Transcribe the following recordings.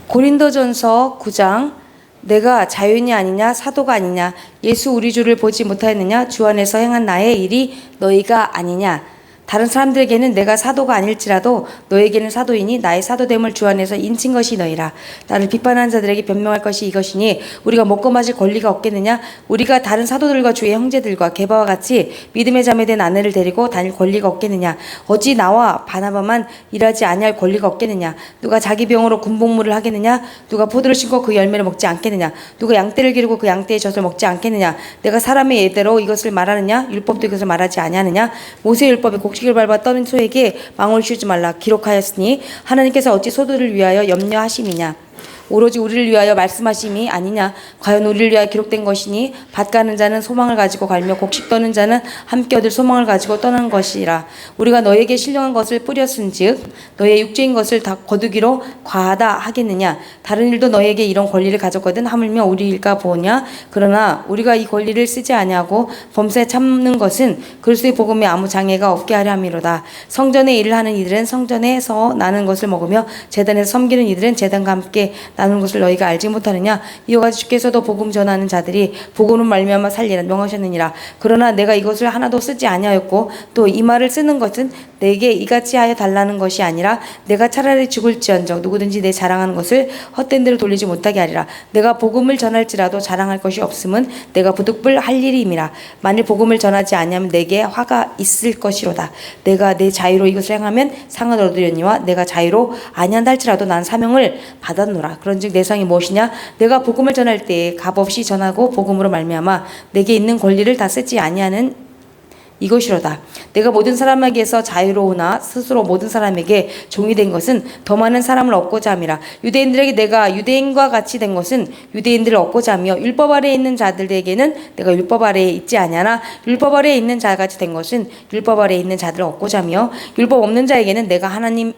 고린도전서 9장 내가 자유인이 아니냐 사도가 아니냐 예수 우리 주를 보지 못하였느냐 주 안에서 행한 나의 일이 너희가 아니냐. 다른 사람들에게는 내가 사도가 아닐지라도 너에게는 사도이니 나의 사도됨을 주 안에서 인친 것이 너희라. 나를 비판하는 자들에게 변명할 것이 이것이니 우리가 먹고 마실 권리가 없겠느냐. 우리가 다른 사도들과 주의 형제들과 게바와 같이 믿음의 자매된 아내를 데리고 다닐 권리가 없겠느냐. 어찌 나와 바나바만 일하지 아니할 권리가 없겠느냐. 누가 자기 병으로 군복무를 하겠느냐. 누가 포도를 심고 그 열매를 먹지 않겠느냐. 누가 양떼를 기르고 그 양떼의 젖을 먹지 않겠느냐. 내가 사람의 예대로 이것을 말하느냐. 율법도 이것을 말하지 아니하느냐. 모세의 율법에 곡식을 밟아 떠는 소에게 망을 씌우지 말라 기록하였으니 하나님께서 어찌 소들을 위하여 염려하심이냐. 오로지 우리를 위하여 말씀하심이 아니냐. 과연 우리를 위하여 기록된 것이니 밭 가는 자는 소망을 가지고 갈며 곡식 떠는 자는 함께 얻을 소망을 가지고 떠난 것이라. 우리가 너에게 신령한 것을 뿌렸은즉 너의 육체인 것을 다 거두기로 과하다 하겠느냐. 다른 일도 너에게 이런 권리를 가졌거든 하물며 우리 일까 보냐. 그러나 우리가 이 권리를 쓰지 아니하고 범사에 참는 것은 그리스도의 복음에 아무 장애가 없게 하려 함이로다. 성전의 일을 하는 이들은 성전에서 나는 것을 먹으며 제단에서 섬기는 이들은 제단과 함께 나누는 것을 너희가 알지 못하느냐. 이와 같이 주께서도 복음 전하는 자들이 복음으로 말미암아 살리라 명하셨느니라. 그러나 내가 이것을 하나도 쓰지 아니하였고 또 이 말을 쓰는 것은 내게 이같이 하여 달라는 것이 아니라 내가 차라리 죽을지언정 누구든지 내 자랑하는 것을 헛된 대로 돌리지 못하게 하리라. 내가 복음을 전할지라도 자랑할 것이 없음은 내가 부득불 할 일임이라. 만일 복음을 전하지 아니하면 내게 화가 있을 것이로다. 내가 내 자유로 이것을 행하면 상을 얻으려니와 내가 자유로 아니한다 할지라도 난 사명을 받았노라. 그런즉 내 상이 무엇이냐. 내가 복음을 전할 때에 값없이 전하고 복음으로 말미암아 내게 있는 권리를 다 쓰지 아니하는 이것이로다. 내가 모든 사람에게서 자유로우나 스스로 모든 사람에게 종이 된 것은 더 많은 사람을 얻고자 함이라. 유대인들에게 내가 유대인과 같이 된 것은 유대인들을 얻고자 하며 율법 아래에 있는 자들에게는 내가 율법 아래에 있지 아니하나 율법 아래에 있는 자같이 된 것은 율법 아래에 있는 자들을 얻고자 하며 율법 없는 자에게는 내가 하나님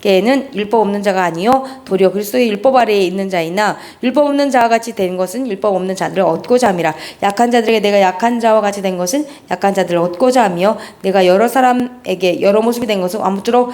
는 율법 없는 자가 아니요 도리어 그리스도의 율법 아래에 있는 자이나 율법 없는 자와 같이 된 것은 율법 없는 자들을 얻고자 함이라. 약한 자들에게 내가 약한 자와 같이 된 것은 약한 자들을 얻고자 하며 내가 여러 사람에게 여러 모습이 된 것은 아무쪼록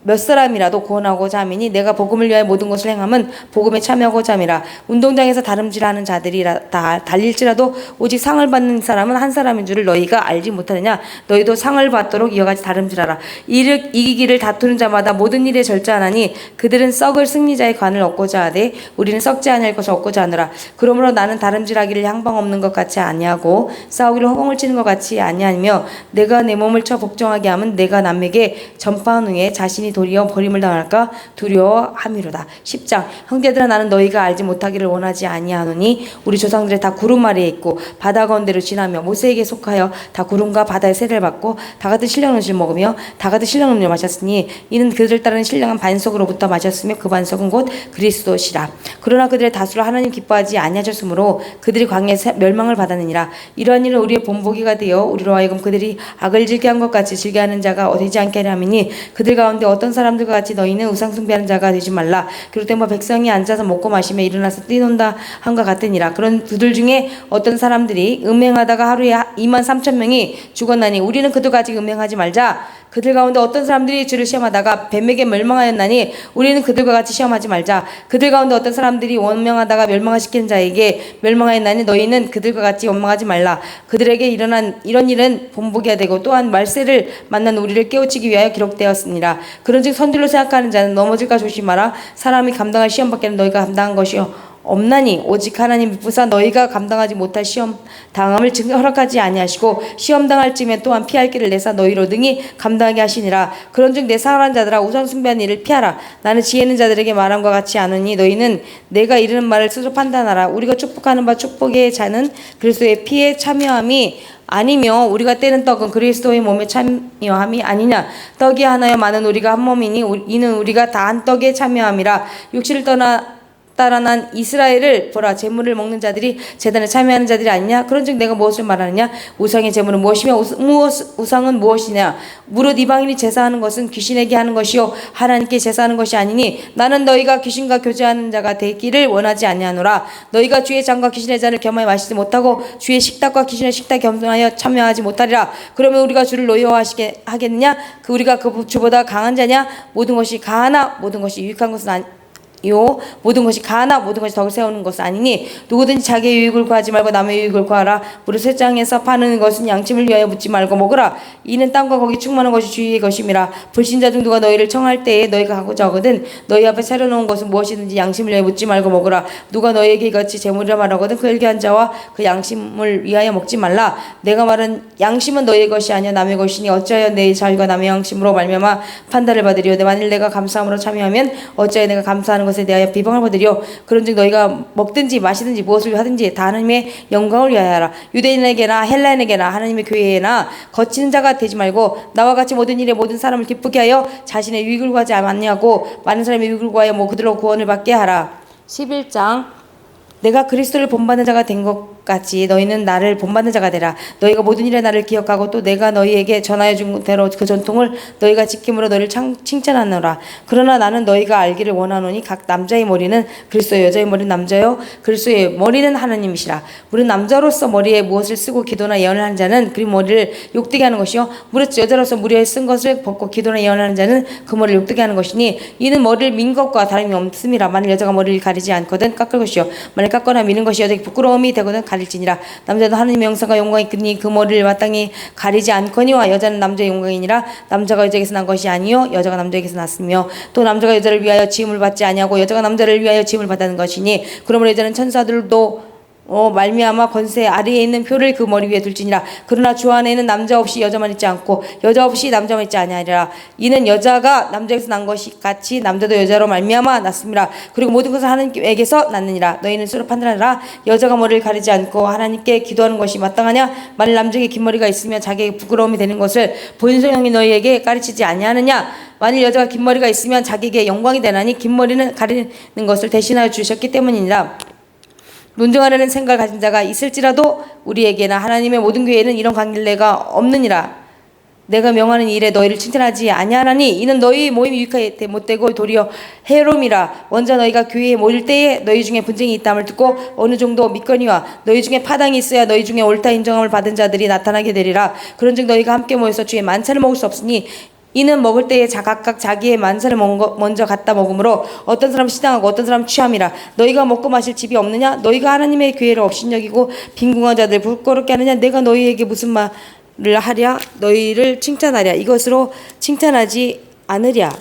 몇 사람이라도 구원하고자 함이니 내가 복음을 위하여 모든 것을 행함은 복음에 참여하고자 함이라. 운동장에서 다름질하는 자들이 다 달릴지라도 오직 상을 받는 사람은 한 사람인 줄을 너희가 알지 못하느냐. 너희도 상을 받도록 이와 같이 다름질하라. 이기기를 다투는 자마다 모든 일에 절제하나니 그들은 썩을 승리자의 관을 얻고자 하되 우리는 썩지 아니할 것을 얻고자 하노라. 그러므로 나는 다름질하기를 향방 없는 것 같이 아니하고 싸우기를 허공을 치는 것 같이 아니하며 내가 내 몸을 쳐 복종하게 하면 내가 남에게 전파한 후에 자신이 도리어 버림을 당할까 두려워함이로다. 10장 형제들아 나는 너희가 알지 못하기를 원하지 아니하노니 우리 조상들이 다 구름 아래에 있고 바다 가운데로 지나며 모세에게 속하여 다 구름과 바다의 세례를 받고 다 같은 신령 음식을 먹으며 다 같은 신령 음료를 마셨으니 이는 그들 따르는 신령한 반석으로부터 마셨으며 그 반석은 곧 그리스도시라. 그러나 그들의 다수를 하나님 기뻐하지 아니하셨으므로 그들이 광야에서 멸망을 받았느니라. 이러한 일은 우리의 본보기가 되어 우리로 하여금 그들이 악을 즐겨 한 것 같이 즐겨 하는 자가 되지 않게 하려 함이니 그들 가운데 어떤 사람들과 같이 너희는 우상 숭배하는 자가 되지 말라. 그럴 뭐 백성이 앉아서 먹고 마시며 일어나서 뛰논다 함과 같으니라. 그런 그들 중에 어떤 사람들이 음행하다가 하루에 23,000명이 죽었나니 우리는 그들과 같이 음행하지 말자. 그들 가운데 어떤 사람들이 주를 시험하다가 뱀에게 멸망하였나니 우리는 그들과 같이 시험하지 말자. 그들 가운데 어떤 사람들이 원명하다가 멸망을 시키는 자에게 멸망하였나니 너희는 그들과 같이 원망하지 말라. 그들에게 일어난 이런 일은 본보기가 되고 또한 말세를 만난 우리를 깨우치기 위하여 기록되었습니다. 그런즉 선들로 생각하는 자는 넘어질까 조심하라. 사람이 감당할 시험 밖에는 너희가 감당한 것이요 없나니 오직 하나님 미쁘사 너희가 감당하지 못할 시험 당함을 허락하지 아니하시고 시험 당할 쯤에 또한 피할 길을 내사 너희로 능히 감당하게 하시니라. 그런즉 내 사랑하는 자들아 우상 숭배하는 일을 피하라. 나는 지혜 있는 자들에게 말함과 같이 아느니 너희는 내가 이르는 말을 스스로 판단하라. 우리가 축복하는 바 축복의 자는 그리스도의 피에 참여함이 아니며 우리가 떼는 떡은 그리스도의 몸에 참여함이 아니냐. 떡이 하나여 많은 우리가 한 몸이니 이는 우리가 다 한 떡에 참여함이라. 육신을 따라 난 이스라엘을 보라. 제물을 먹는 자들이 제단에 참여하는 자들이 아니냐. 그런즉 내가 무엇을 말하느냐. 우상의 제물은 무엇이며 우상은 무엇이냐. 무릇 이방인이 제사하는 것은 귀신에게 하는 것이요 하나님께 제사하는 것이 아니니 나는 너희가 귀신과 교제하는 자가 되기를 원하지 아니하노라. 너희가 주의 잔과 귀신의 잔을 겸하여 마시지 못하고 주의 식탁과 귀신의 식탁 겸하여 참여하지 못하리라. 그러면 우리가 주를 노여워하시게 하겠느냐. 우리가 그 주보다 강한 자냐. 모든 것이 가하나 모든 것이 유익한 것은 모든 것이 가나 모든 것이 덕을 세우는 것은 아니니 누구든지 자기의 유익을 구하지 말고 남의 유익을 구하라. 무릇 쇠장에서 파는 것은 양심을 위하여 묻지 말고 먹으라. 이는 땅과 거기 충만한 것이 주의 것임이라. 불신자 중 누가 너희를 청할 때에 너희가 가고자 하거든 너희 앞에 차려놓은 것은 무엇이든지 양심을 위하여 묻지 말고 먹으라. 누가 너희에게 이같이 재물이라 말하거든 그 일개한 자와 그 양심을 위하여 먹지 말라. 내가 말한 양심은 너희의 것이 아니야 남의 것이니 어찌하여 내 자유가 남의 양심으로 말미암아 판단을 받으리요. 만일 내가 감사함으로 참여하면 어찌하여 내가 감사하는 것에 대하여 비방을 받으리요. 그런즉 너희가 먹든지 마시든지 무엇을 하든지 다 하나님의 영광을 위하여 하라. 유대인에게나 헬라인에게나 하나님의 교회에나 거치는 자가 되지 말고 나와 같이 모든 일에 모든 사람을 기쁘게 하여 자신의 유익을 구하지 않냐고 많은 사람의 유익을 구하여 그들로 구원을 받게 하라. 11장 내가 그리스도를 본받는 자가 된 것 같이 너희는 나를 본받는 자가 되라. 너희가 모든 일에 나를 기억하고 또 내가 너희에게 전하여 준 대로 그 전통을 너희가 지킴으로 너희를 칭찬하노라. 그러나 나는 너희가 알기를 원하노니 각 남자의 머리는 그리스도 여자의 머리는 남자요 그리스도의 머리는 하나님이시라. 우리는 남자로서 머리에 무엇을 쓰고 기도나 예언을 하는 자는 그 머리를 욕되게 하는 것이요 무릇 여자로서 무리에 쓴 것을 벗고 기도나 예언하는 자는 그 머리를 욕되게 하는 것이니 이는 머리를 민 것과 다름이 없음이라. 만일 여자가 머리를 가리지 않거든 깎을 것이요 만일 깎거나 미는 것이 여자에게 부끄러움이 되거든 가릴지니라. 남자도 하느님의 영광과 영광이 있으니 그 머리를 마땅히 가리지 않거니와 여자는 남자의 영광이니라. 남자가 여자에게서 난 것이 아니요 여자가 남자에게서 났으며 또 남자가 여자를 위하여 지음을 받지 아니하고 여자가 남자를 위하여 지음을 받는 것이니 그러므로 여자는 천사들도 말미암아 권세 아래에 있는 표를 그 머리 위에 둘지니라. 그러나 주 안에는 남자 없이 여자만 있지 않고 여자 없이 남자만 있지 아니하리라. 이는 여자가 남자에게서 난 것이 같이 남자도 여자로 말미암아 났습니다. 그리고 모든 것은 하나님에게서 났느니라. 너희는 스스로 판단하라. 여자가 머리를 가리지 않고 하나님께 기도하는 것이 마땅하냐? 만일 남자에게 긴 머리가 있으면 자기에게 부끄러움이 되는 것을 본성이 너희에게 가르치지 아니하느냐? 만일 여자가 긴 머리가 있으면 자기에게 영광이 되나니 긴 머리는 가리는 것을 대신하여 주셨기 때문이니라. 논증하려는 생각을 가진 자가 있을지라도 우리에게나 하나님의 모든 교회에는 이런 관계가 없느니라. 내가 명하는 일에 너희를 칭찬하지 아니하나니 이는 너희 모임이 유익하게 못되고 도리어 해로움이라. 원자 너희가 교회에 모일 때에 너희 중에 분쟁이 있다함을 듣고 어느 정도 믿거니와 너희 중에 파당이 있어야 너희 중에 옳다 인정함을 받은 자들이 나타나게 되리라. 그런즉 너희가 함께 모여서 주의 만찬을 먹을 수 없으니 이는 먹을 때에 각각 자기의 만찬을 먼저 갖다 먹으므로 어떤 사람은 시당하고 어떤 사람은 취함이라. 너희가 먹고 마실 집이 없느냐? 너희가 하나님의 교회를 업신여기고 빈궁한 자들 부끄럽게 하느냐? 내가 너희에게 무슨 말을 하랴? 너희를 칭찬하랴? 이것으로 칭찬하지 않으랴.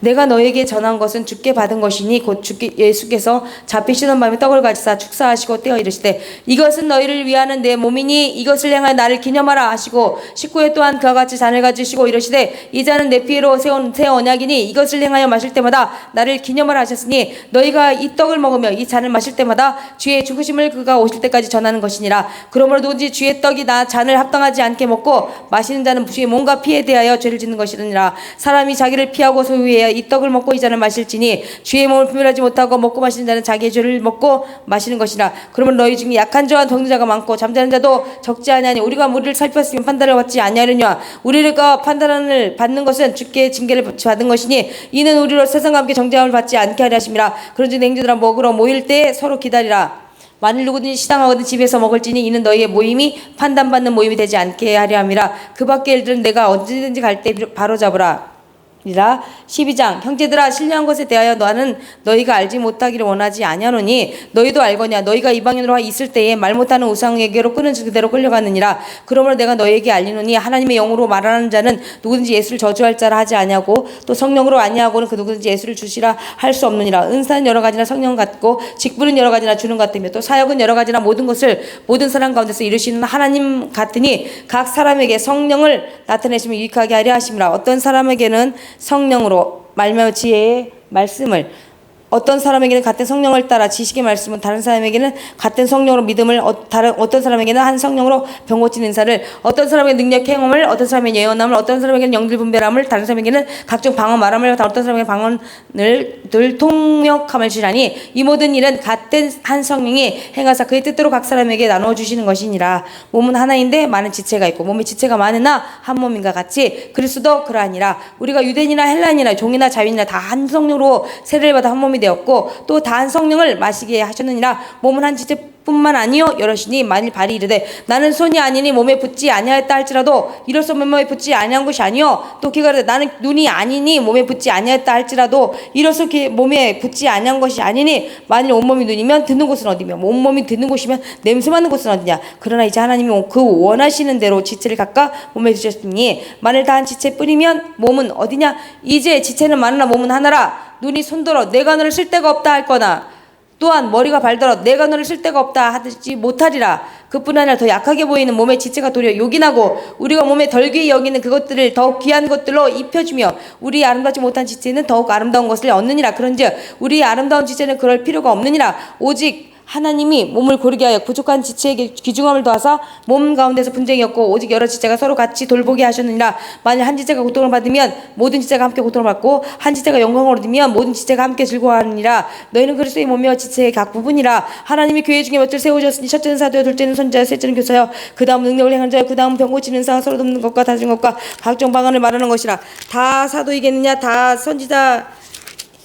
내가 너에게 전한 것은 주께 받은 것이니 곧 주께 예수께서 잡히시던 밤에 떡을 가지사 축사하시고 떼어 이르시되 이것은 너희를 위하는 내 몸이니 이것을 향하여 나를 기념하라 하시고 19회 또한 그와 같이 잔을 가지시고 이르시되 이 잔은 내 피로 세운 새 언약이니 이것을 행하여 마실 때마다 나를 기념하라 하셨으니 너희가 이 떡을 먹으며 이 잔을 마실 때마다 주의 죽으심을 그가 오실 때까지 전하는 것이니라. 그러므로 누구든지 주의 떡이 나 잔을 합당하지 않게 먹고 마시는 자는 주의 몸과 피에 대하여 죄를 짓는 것이니라. 사람이 자기를 피하고 소유해야 이 떡을 먹고 이 잔을 마실지니 주의 몸을 분별하지 못하고 먹고 마시는 자는 자기의 죄를 먹고 마시는 것이라. 그러면 너희 중에 약한 자와 병든 자가 많고 잠자는 자도 적지 아니하니 우리가 무리를 살폈으면 판단을 받지 아니하려니와 우리가 판단을 받는 것은 주께 징계를 받은 것이니 이는 우리로 세상과 함께 정죄함을 받지 않게 하려 하심이라. 그런즉 냉주들아 먹으러 모일 때에 서로 기다리라. 만일 누구든지 시당하거든 집에서 먹을지니 이는 너희의 모임이 판단받는 모임이 되지 않게 하려 함이라. 그 밖의 일들은 내가 언제든지 갈 때 바로 잡으라. 12장 형제들아 신령한 것에 대하여 나는 너희가 알지 못하기를 원하지 아니하노니 너희도 알거냐. 너희가 이방인으로 있을 때에 말 못하는 우상에게로 끄는 그대로 끌려가느니라. 그러므로 내가 너희에게 알리노니 하나님의 영으로 말하는 자는 누구든지 예수를 저주할 자라 하지 아니하고 또 성령으로 아니하고는 그 누구든지 예수를 주시라 할 수 없느니라. 은사는 여러 가지나 성령 같고 직분은 여러 가지나 주는 같으며 또 사역은 여러 가지나 모든 것을 모든 사람 가운데서 이루시는 하나님 같으니 각 사람에게 성령을 나타내시면 유익하게 하려 하심이라. 어떤 사람에게는 성령으로 말미암아 지혜의 말씀을, 어떤 사람에게는 같은 성령을 따라 지식의 말씀은, 다른 사람에게는 같은 성령으로 믿음을, 어떤 사람에게는 한 성령으로 병 고치는 인사를, 어떤 사람에게는 능력 행함을, 어떤 사람에게는 예언함을, 어떤 사람에게는 영들 분별함을, 다른 사람에게는 각종 방언 말함을, 어떤 사람에게는 방언을 통역함을 주시나니 이 모든 일은 같은 한 성령이 행하사 그의 뜻대로 각 사람에게 나누어 주시는 것이니라. 몸은 하나인데 많은 지체가 있고 몸의 지체가 많으나 한 몸인가 같이 그리스도도 그러하니라. 우리가 유대인이나 헬라인이나 종이나 자유인이나 다 한 성령으로 세례를 받아 한 몸이 몸이 되었고 또 다 한 성령을 마시게 하셨느니라. 몸은 한 지체뿐만 아니요 여럿이니 만일 발이 이르되 나는 손이 아니니 몸에 붙지 아니하였다 할지라도 이로써 몸에 붙지 아니한 것이 아니요 또 귀가 이르되 나는 눈이 아니니 몸에 붙지 아니하였다 할지라도 이로써 몸에 붙지 아니한 것이 아니니 만일 온몸이 눈이면 듣는 곳은 어디며 온몸이 듣는 곳이면 냄새 맡는 곳은 어디냐. 그러나 이제 하나님이 그 원하시는 대로 지체를 각각 몸에 주셨으니 만일 다 한 지체뿐이면 몸은 어디냐. 이제 지체는 많으나 몸은 하나라. 눈이 손들어 내가 너를 쓸 데가 없다 할거나 또한 머리가 발들어 내가 너를 쓸 데가 없다 하지 못하리라. 그뿐 아니라 더 약하게 보이는 몸의 지체가 도리어 요긴하고 우리가 몸에 덜 귀히 여기는 그것들을 더욱 귀한 것들로 입혀주며 우리의 아름답지 못한 지체는 더욱 아름다운 것을 얻느니라. 그런즉 우리의 아름다운 지체는 그럴 필요가 없느니라. 오직 하나님이 몸을 고르게 하여 부족한 지체에게 귀중함을 더하사 몸 가운데서 분쟁이 없고 오직 여러 지체가 서로 같이 돌보게 하셨느니라. 만일 한 지체가 고통을 받으면 모든 지체가 함께 고통을 받고 한 지체가 영광을 얻으면 모든 지체가 함께 즐거워하느니라. 너희는 그리스도의 몸이요 지체의 각 부분이라. 하나님이 교회 중에 몇을 세우셨으니 첫째는 사도요 둘째는 선지자요 셋째는 교사요 그 다음 능력을 행하는 자요 그 다음 병 고치는 사 서로 돕는 것과 다스리는 것과 각종 방언을 말하는 것이라. 다 사도이겠느냐 다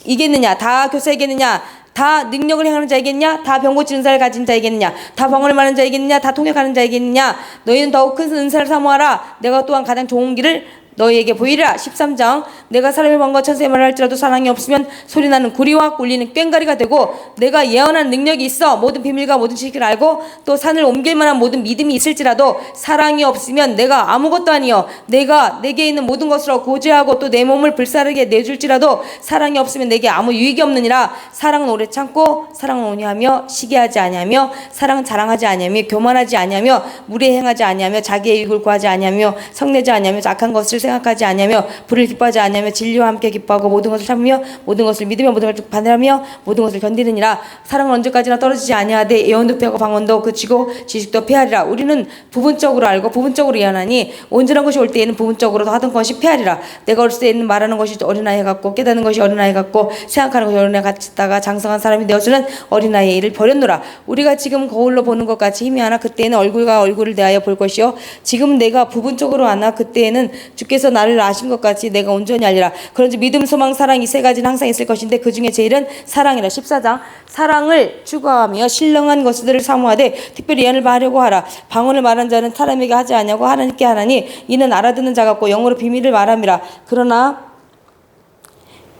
선지자이겠느냐 다 교사이겠느냐 다 능력을 행하는 자이겠냐 다 병 고치는 자를 가진 자이겠느냐 다 방언을 말하는 자이겠느냐 다 통역하는 자이겠느냐. 너희는 더욱 큰 은사를 사모하라. 내가 또한 가장 좋은 길을 너희에게 보이리라. 13장 내가 사람의 방과 천사의 말을 할지라도 사랑이 없으면 소리나는 구리와 꿀리는 꽹가리가 되고 내가 예언하는 능력이 있어 모든 비밀과 모든 지식을 알고 또 산을 옮길 만한 모든 믿음이 있을지라도 사랑이 없으면 내가 아무것도 아니요 내가 내게 있는 모든 것으로 고제하고 또 내 몸을 불사르게 내줄지라도 사랑이 없으면 내게 아무 유익이 없느니라. 사랑은 오래 참고 사랑은 온유하며 시기하지 아니하며 사랑은 자랑하지 아니하며 교만하지 아니하며 무례 행하지 아니하며 자기의 이익을 구하지 아니하며 성내지 아니하며 악한 것을 생각하지 아니하며 불을 기뻐하지 아니하며 진리와 함께 기뻐하고 모든 것을 참으며 모든 것을 믿으며 모든 것을 반대하며 모든 것을 견디느니라. 사랑은 언제까지나 떨어지지 아니하되 예언도 패하고 방언도 그치고 지식도 패하리라. 우리는 부분적으로 알고 부분적으로 예언하니 온전한 것이 올 때에는 부분적으로 하던 것이 패하리라. 내가 어렸을 때에는 말하는 것이 어린아이 같고 깨닫는 것이 어린아이 같고 생각하는 것이 어린아이 같다가 장성한 사람이 되어서는 어린아이의 일을 버렸노라. 우리가 지금 거울로 보는 것 같이 희미하나 그때에는 얼굴과 얼굴을 대하여 볼 것이요 지금 내가 부분적으로 아나 그때에는 주께서 나를 아신 것 같이 내가 온전히 알리라. 그런지 믿음 소망 사랑 이 세 가지는 항상 있을 것인데 그 중에 제일은 사랑이라. 14장 사랑을 추구하며 신령한 것들을 사모하되 특별히 예언을 말하려고 하라. 방언을 말한 자는 사람에게 하지 아니하고 하나님께 하나니 이는 알아듣는 자 같고 영어로 비밀을 말함이라. 그러나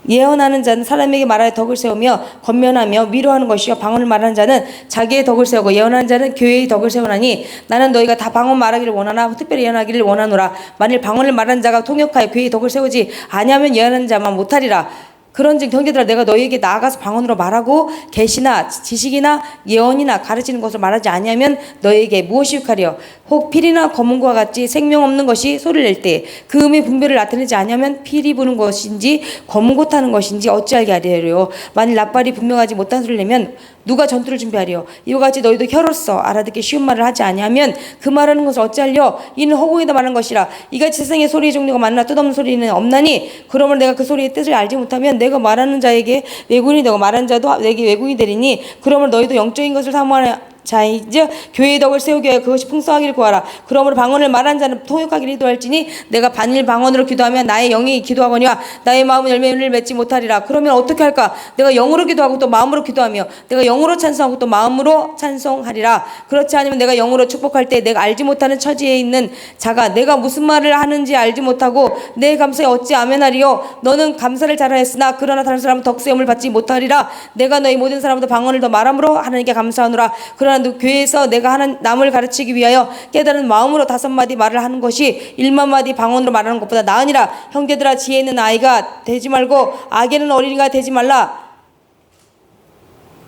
예언하는 자는 사람에게 말하여 덕을 세우며 권면하며 위로하는 것이요 방언을 말하는 자는 자기의 덕을 세우고 예언하는 자는 교회의 덕을 세우나니 나는 너희가 다 방언 말하기를 원하나 특별히 예언하기를 원하노라. 만일 방언을 말하는 자가 통역하여 교회의 덕을 세우지 아니하면 예언하는 자만 못하리라. 그런즉 형제들아 내가 너희에게 나아가서 방언으로 말하고 계시나 지식이나 예언이나 가르치는 것을 말하지 아니하면 너희에게 무엇이 유익하리요. 혹 필이나 검은과 같이 생명 없는 것이 소리를 낼 때 그 음의 분별을 나타내지 아니하면 필이 부는 것인지 검은고 타는 것인지 어찌 알게 하리요. 만일 낫발이 분명하지 못한 소리를 내면 누가 전투를 준비하리요. 이와 같이 너희도 혀로서 알아듣기 쉬운 말을 하지 아니하면 그 말하는 것을 어찌하리요. 이는 허공에다 말하는 것이라. 이같이 세상의 소리의 종류가 많으나 뜻없는 소리는 없나니 그러므로 내가 그 소리의 뜻을 알지 못하면 내가 말하는 자에게 외국인이 되고 말하는 자도 내게 외국인이 되리니 그러므로 너희도 영적인 것을 사모하는 자이즉 교회의 덕을 세우기 위하여 그것이 풍성하기를 구하라. 그러므로 방언을 말한 자는 통역하기를 기도할지니 내가 반일 방언으로 기도하면 나의 영이 기도하거니와 나의 마음은 열매를 맺지 못하리라. 그러면 어떻게 할까? 내가 영으로 기도하고 또 마음으로 기도하며 내가 영으로 찬송하고 또 마음으로 찬송하리라. 그렇지 않으면 내가 영으로 축복할 때 내가 알지 못하는 처지에 있는 자가 내가 무슨 말을 하는지 알지 못하고 내 감사에 어찌 아멘하리요. 너는 감사를 잘하였으나 그러나 다른 사람은 덕세움을 받지 못하리라. 내가 너희 모든 사람도 방언을 더 말함으로 하나님께 감사하노라. 그러나 교회에서 내가 남을 가르치기 위하여 깨달은 마음으로 5마디 말을 하는 것이 1만마디 방언으로 말하는 것보다 나으니라. 형제들아 지혜 있는 아이가 되지 말고 악에는 어린이가 되지 말라.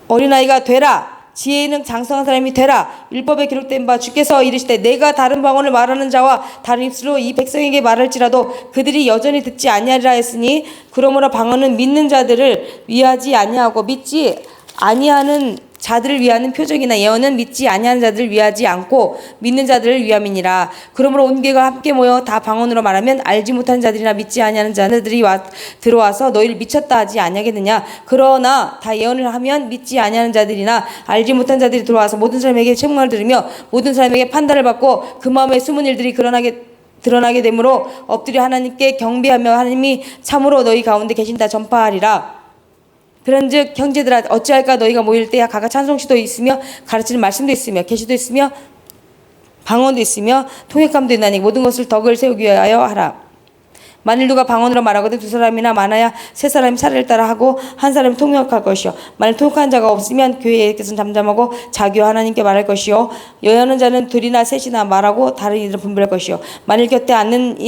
어린아이가 되라. 지혜 있는 장성한 사람이 되라. 율법에 기록된 바 주께서 이르시되 내가 다른 방언을 말하는 자와 다른 입술로 이 백성에게 말할지라도 그들이 여전히 듣지 아니하리라 했으니 그러므로 방언은 믿는 자들을 위하지 아니하고 믿지 아니하는 자들을 위하는 표적이나 예언은 믿지 아니하는 자들을 위하지 않고 믿는 자들을 위함이니라. 그러므로 온 교회가 함께 모여 다 방언으로 말하면 알지 못하는 자들이나 믿지 아니하는 자들이 들어와서 너희를 미쳤다 하지 아니하겠느냐. 그러나 다 예언을 하면 믿지 아니하는 자들이나 알지 못한 자들이 들어와서 모든 사람에게 책망을 들으며 모든 사람에게 판단을 받고 그 마음에 숨은 일들이 드러나게 되므로 엎드려 하나님께 경배하며 하나님이 참으로 너희 가운데 계신다 전파하리라. 그런즉 형제들아 어찌할까 너희가 모일 때야 각각 찬송시도 있으며 가르치는 말씀도 있으며 계시도 있으며 방언도 있으며 통역감도 있나니 모든 것을 덕을 세우기 위하여 하라. 만일 누가 방언으로 말하거든 두 사람이나 많아야 세 사람이 차례를 따라 하고 한 사람이 통역할 것이요 만일 통역한 자가 없으면 교회에서는 잠잠하고 자기와 하나님께 말할 것이요 여하는 자는 둘이나 셋이나 말하고 다른 이들은 분별할 것이요 만일 곁에 앉는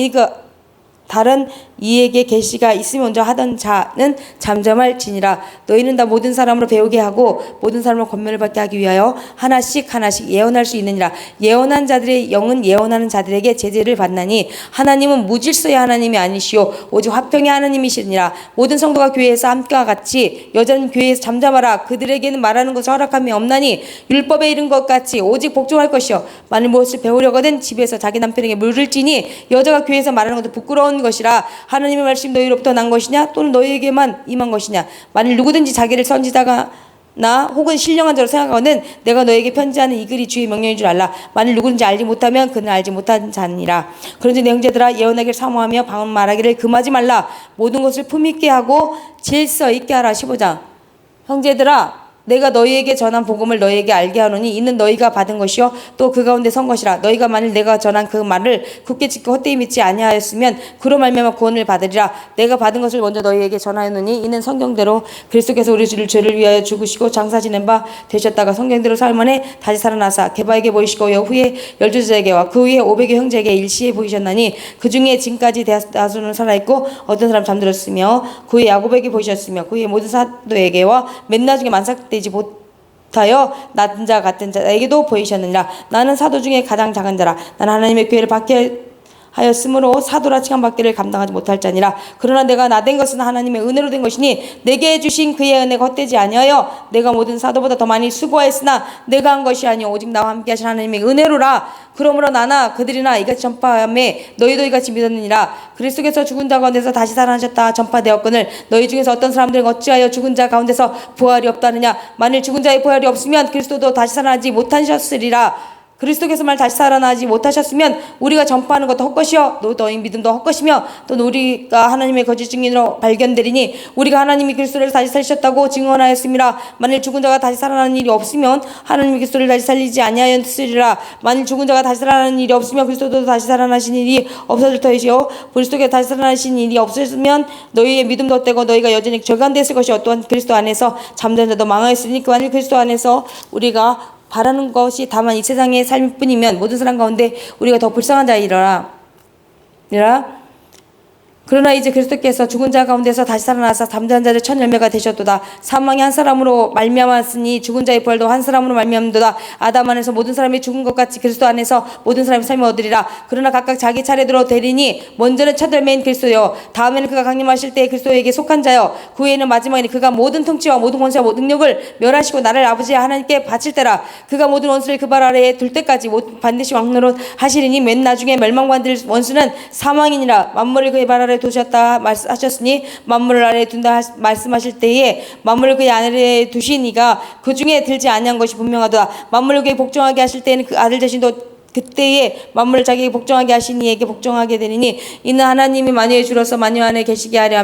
다른 이에게 계시가 있으면 먼저 하던 자는 잠잠할지니라. 너희는 다 모든 사람으로 배우게 하고 모든 사람으로 권면을 받게 하기 위하여 하나씩 예언할 수 있느니라. 예언한 자들의 영은 예언하는 자들에게 제재를 받나니 하나님은 무질서의 하나님이 아니시오 오직 화평의 하나님이시니라. 모든 성도가 교회에서 함께와 같이 여자는 교회에서 잠잠하라. 그들에게는 말하는 것을 허락함이 없나니 율법에 이른 것 같이 오직 복종할 것이요 만일 무엇을 배우려거든 집에서 자기 남편에게 물을지니 여자가 교회에서 말하는 것도 부끄러운 것이라. 하나님의 말씀 너희로부터 난 것이냐 또는 너희에게만 임한 것이냐. 만일 누구든지 자기를 선지자가 나 혹은 신령한 자로 생각하거든 내가 너에게 편지하는 이 글이 주의 명령인 줄 알라. 만일 누구든지 알지 못하면 그는 알지 못한 자니라. 그런지 내 형제들아 예언하기를 사모하며 방언 말하기를 금하지 말라. 모든 것을 품있게 하고 질서 있게 하라. 15장 형제들아 내가 너희에게 전한 복음을 너희에게 알게 하노니 이는 너희가 받은 것이요 또 그 가운데 선 것이라. 너희가 만일 내가 전한 그 말을 굳게 지켜 헛되이 믿지 아니하였으면 그로 말미암아 구원을 받으리라. 내가 받은 것을 먼저 너희에게 전하였노니 이는 성경대로 그리스도께서 우리 죄를 위하여 죽으시고 장사 지낸 바 되셨다가 성경대로 살만에 다시 살아나사 게바에게 보이시고 후에 12제자에게와 그 후에 500여 형제에게 일시에 보이셨나니 그 중에 지금까지 다수는 살아있고 어떤 사람 잠들었으며 그 후에 야곱에게 보이셨으며 그 후에 모든 사도에게와 맨 나중에 만삭되지 못하여 낮은 자 같은 자에게도 보이셨느니라. 나는 사도 중에 가장 작은 자라. 나는 하나님의 교회를 받게 하였으므로 사도라 칭함받기를 감당하지 못할 자니라. 그러나 내가 나된 것은 하나님의 은혜로 된 것이니 내게 주신 그의 은혜가 헛되지 아니하여 내가 모든 사도보다 더 많이 수고하였으나 내가 한 것이 아니오 오직 나와 함께 하신 하나님의 은혜로라. 그러므로 나나 그들이나 이같이 전파함에 너희도 이같이 믿었느니라. 그리스도께서 죽은 자 가운데서 다시 살아나셨다 전파되었거늘 너희 중에서 어떤 사람들은 어찌하여 죽은 자 가운데서 부활이 없다느냐. 만일 죽은 자의 부활이 없으면 그리스도도 다시 살아나지 못하셨으리라. 그리스도께서 말 다시 살아나지 못하셨으면 우리가 전파하는 것도 헛것이요 너희 믿음도 헛것이며 또 우리가 하나님의 거짓 증인으로 발견되리니 우리가 하나님이 그리스도를 다시 살리셨다고 증언하였습니다. 만일 죽은 자가 다시 살아나는 일이 없으면 하나님이 그리스도를 다시 살리지 아니하였으리라. 만일 죽은 자가 다시 살아나는 일이 없으면 그리스도도 다시 살아나신 일이 없어질 터이시요 그리스도께서 다시 살아나신 일이 없으면 너희의 믿음도 헛되고 너희가 여전히 절간되었을 것이요 또한 그리스도 안에서 잠든 자도 망하였으니 만일 그리스도 안에서 우리가 바라는 것이 다만 이 세상의 삶일 뿐이면 모든 사람 가운데 우리가 더 불쌍한 자이라. 그러나 이제 그리스도께서 죽은 자 가운데서 다시 살아나서 잠자는 자들 첫 열매가 되셨도다. 사망이 한 사람으로 말미암았으니 죽은 자의 부활도 한 사람으로 말미암도다. 아담 안에서 모든 사람이 죽은 것 같이 그리스도 안에서 모든 사람이 삶을 얻으리라. 그러나 각각 자기 차례대로 되리니 먼저는 첫 열매인 그리스도요 다음에는 그가 강림하실 때에 그리스도에게 속한 자요 그 후에는 마지막에는 그가 모든 통치와 모든 권세와 모든 능력을 멸하시고 나를 아버지 하나님께 바칠 때라. 그가 모든 원수를 그 발 아래에 둘 때까지 반드시 왕노릇 하시리니 맨 나중에 멸망받을 원수는 사망이니라. 만물을 그의 발 아래 두셨다 말씀하셨으니 만물을 아래에 둔다 말씀하실 때에 만물을 그의 아래에 두신 이가 그 중에 들지 아니한 것이 분명하도다. 만물을 그에 복종하게 하실 때에는 그 아들 자신도 그때에 만물을 자기에게 복종하게 하신 이에게 복종하게 되리니 이는 하나님이 만유의 주로서 만유 안에 계시게 하려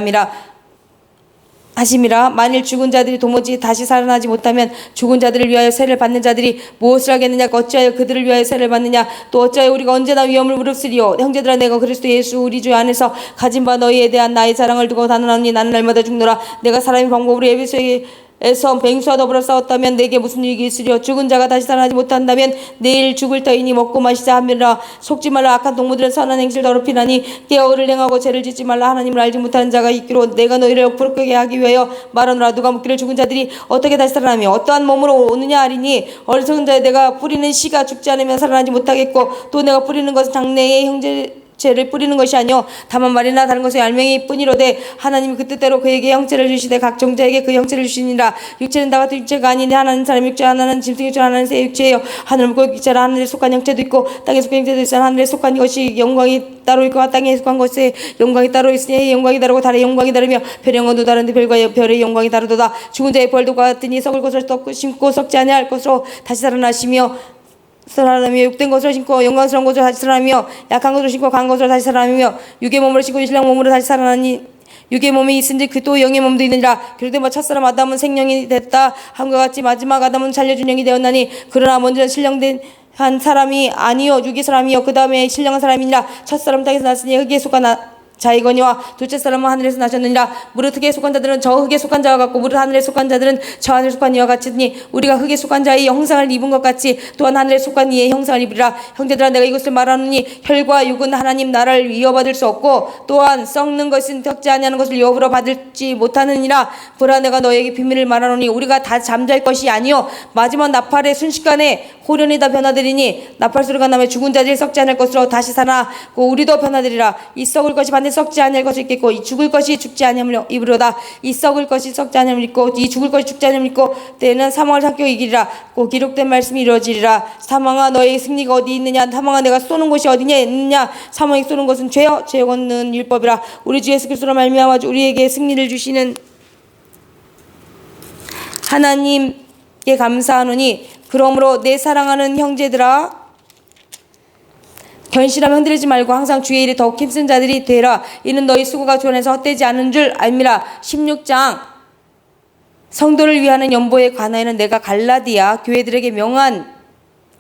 하심이라. 만일 죽은 자들이 도무지 다시 살아나지 못하면 죽은 자들을 위하여 세를 받는 자들이 무엇을 하겠느냐. 어찌하여 그들을 위하여 세를 받느냐. 또 어찌하여 우리가 언제나 위험을 무릅쓰리요. 형제들아 내가 그리스도 예수 우리 주 안에서 가진 바 너희에 대한 나의 사랑을 두고 단언하노니 나는 날마다 죽노라. 내가 사람의 방법으로 에베소에서 뱅수와 더불어 싸웠다면 내게 무슨 유익이 있으리요. 죽은 자가 다시 살아나지 못한다면 내일 죽을 터이니 먹고 마시자 하미라. 속지 말라. 악한 동무들은 선한 행실을 더럽히나니 깨어를 행하고 죄를 짓지 말라. 하나님을 알지 못하는 자가 있기로 내가 너희를 부끄럽게 하기 위하여 말하노라. 누가 묻기를 죽은 자들이 어떻게 다시 살아나며 어떠한 몸으로 오느냐 하리니 어리석은 자여 내가 뿌리는 씨가 죽지 않으면 살아나지 못하겠고 또 내가 뿌리는 것은 장래의 형제를 뿌리는 것이 아니요 다만 말이나 다른 것의 알맹이 뿐이로되 하나님이 그 뜻대로 그에게 형체를 주시되 각 종자에게 그 형체를 주시니라. 육체는 다 같은 육체가 아니니 하나는 사람 육체 하나는 짐승 육체 하나는 새 육체예요. 하늘 물고기 육체라. 하늘에 속한 형체도 있고 땅에 속한 형체도 있으나 하늘에 속한 것이 영광이 따로 있고 땅에 속한 것의 영광이 따로 있으니 영광이 다르고 달의 영광이 다르며 별의 영광도 다른데 별과 별의 영광이 다르도다. 죽은 자의 부활도 같으니 썩을 것을 심고 썩지 아니할 것으로 다시 살아나시며 육된 것을 신고 영광스러운 것을 다시 살아나며 약한 것을 신고 강한 것을 다시 살아나며 육의 몸으로 신고 신랑 몸으로 다시 살아나니 육의 몸이 있은지 그 또 영의 몸도 있느니라. 그럴 때뭐 첫사람 아담은 생명이 됐다 함과 같이 마지막 아담은 살려준 영이 되었나니 그러나 먼저 신령된 한 사람이 아니요 육의 사람이요 그 다음에 신령한 사람이니라. 첫사람 땅에서 났으니 흙에 속한 자이거니와 둘째 사람은 하늘에서 나셨느니라. 무릇 흙에 속한 자들은 저 흙에 속한 자와 같고 무릇 하늘에 속한 자들은 저 하늘에 속한 이와 같으니 우리가 흙에 속한 자의 형상을 입은 것 같이 또한 하늘에 속한 이의 형상을 입으리라. 형제들아 내가 이것을 말하노니 혈과 육은 하나님 나라를 이어받을 수 없고 또한 썩는 것은 썩지 아니하는 것을 여부러 받을지 못하느니라. 보라 내가 너에게 비밀을 말하노니 우리가 다 잠잘 것이 아니요 마지막 나팔의 순식간에 호련히 다 변화되리니 나팔 소리가 나면 죽은 자들이 썩지 않을 것으로 다시 살아나고 우리도 변화되리라. 이 썩을 것이 반드시 썩지 아니할 것이 있겠고 이 죽을 것이 죽지 아니함을 입으로다. 이 썩을 것이 썩지 아니함을 입고 이 죽을 것이 죽지 아니함을 입고 때에는 사망을 삼켜 이기리라. 고 기록된 말씀이 이루어지리라. 사망아 너의 승리가 어디 있느냐. 사망아 내가 쏘는 곳이 어디냐 있느냐. 사망이 쏘는 것은 죄요 죄 걷는 율법이라. 우리 주 예수 그리스도로 말미암아 우리에게 승리를 주시는 하나님께 감사하노니 그러므로 내 사랑하는 형제들아 견실하면 흔들리지 말고 항상 주의 일에 더욱 힘쓴 자들이 되라. 이는 너희 수고가 주 안에서 헛되지 않은 줄 알미라. 16장 성도를 위하는 연보에 관하여는 내가 갈라디아 교회들에게 명한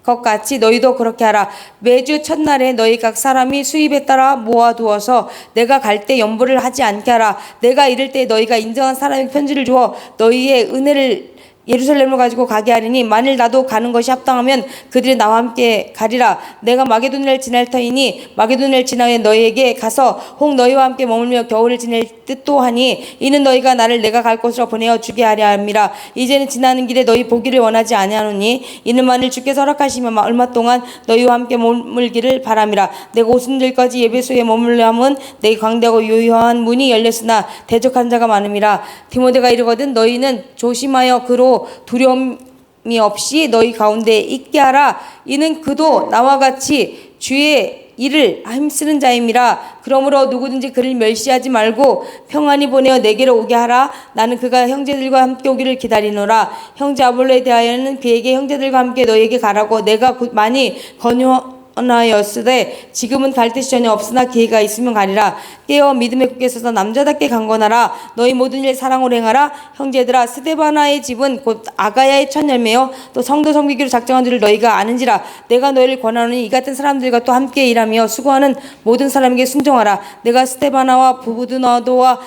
것 같이 너희도 그렇게 하라. 매주 첫날에 너희 각 사람이 수입에 따라 모아두어서 내가 갈 때 연보를 하지 않게 하라. 내가 이를 때 너희가 인정한 사람에게 편지를 주어 너희의 은혜를 예루살렘을 가지고 가게 하리니 만일 나도 가는 것이 합당하면 그들이 나와 함께 가리라. 내가 마게도냐를 지날 터이니 마게도냐를 지나에 너희에게 가서 혹 너희와 함께 머물며 겨울을 지낼 뜻도 하니 이는 너희가 나를 내가 갈 곳으로 보내어 주게 하려 함이라. 이제는 지나는 길에 너희 보기를 원하지 아니하노니 이는 만일 주께서 허락하시면 얼마 동안 너희와 함께 머물기를 바람이라. 내가 오순절까지 예배소에 머물려 함은 내 광대하고 유효한 문이 열렸으나 대적한 자가 많음이라. 디모데가 이르거든 너희는 조심하여 그로 두려움이 없이 너희 가운데 있게 하라. 이는 그도 나와 같이 주의 일을 힘쓰는 자임이라. 그러므로 누구든지 그를 멸시하지 말고 평안히 보내어 내게로 오게 하라. 나는 그가 형제들과 함께 오기를 기다리노라. 형제 아볼로에 대하여는 그에게 형제들과 함께 너희에게 가라고 내가 많이 권하였으되 지금은 갈 뜻이 전혀 없으나 기회가 있으면 가리라. 깨어 믿음에 굳게 서서 남자답게 강건하라. 너희 모든 일 사랑으로 행하라. 형제들아 스데바나의 집은 곧 아가야의 첫 열매요 또 성도 섬기기로 작정한 줄을 너희가 아는지라. 내가 너희를 권하노니 이 같은 사람들과 또 함께 일하며 수고하는 모든 사람에게 순종하라. 내가 스데바나와 부부드너도와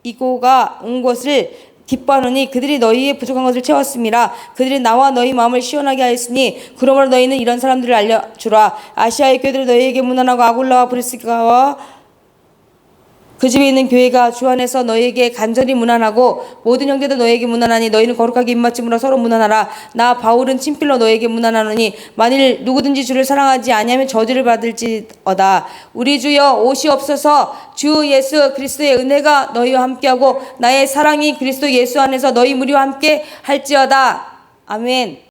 아가이고가 온 것을 기뻐하노니 그들이 너희의 부족한 것을 채웠음이라. 그들이 나와 너희 마음을 시원하게 하였으니 그러므로 너희는 이런 사람들을 알려주라. 아시아의 교회들이 너희에게 문안하고 아굴라와 브리스가와 그 집에 있는 교회가 주 안에서 너희에게 간절히 문안하고 모든 형제도 너희에게 문안하니 너희는 거룩하게 입맞춤으로 서로 문안하라. 나 바울은 친필로 너희에게 문안하노니 만일 누구든지 주를 사랑하지 아니하면 저주를 받을지어다. 우리 주여 오시옵소서. 주 예수 그리스도의 은혜가 너희와 함께하고 나의 사랑이 그리스도 예수 안에서 너희 무리와 함께 할지어다. 아멘.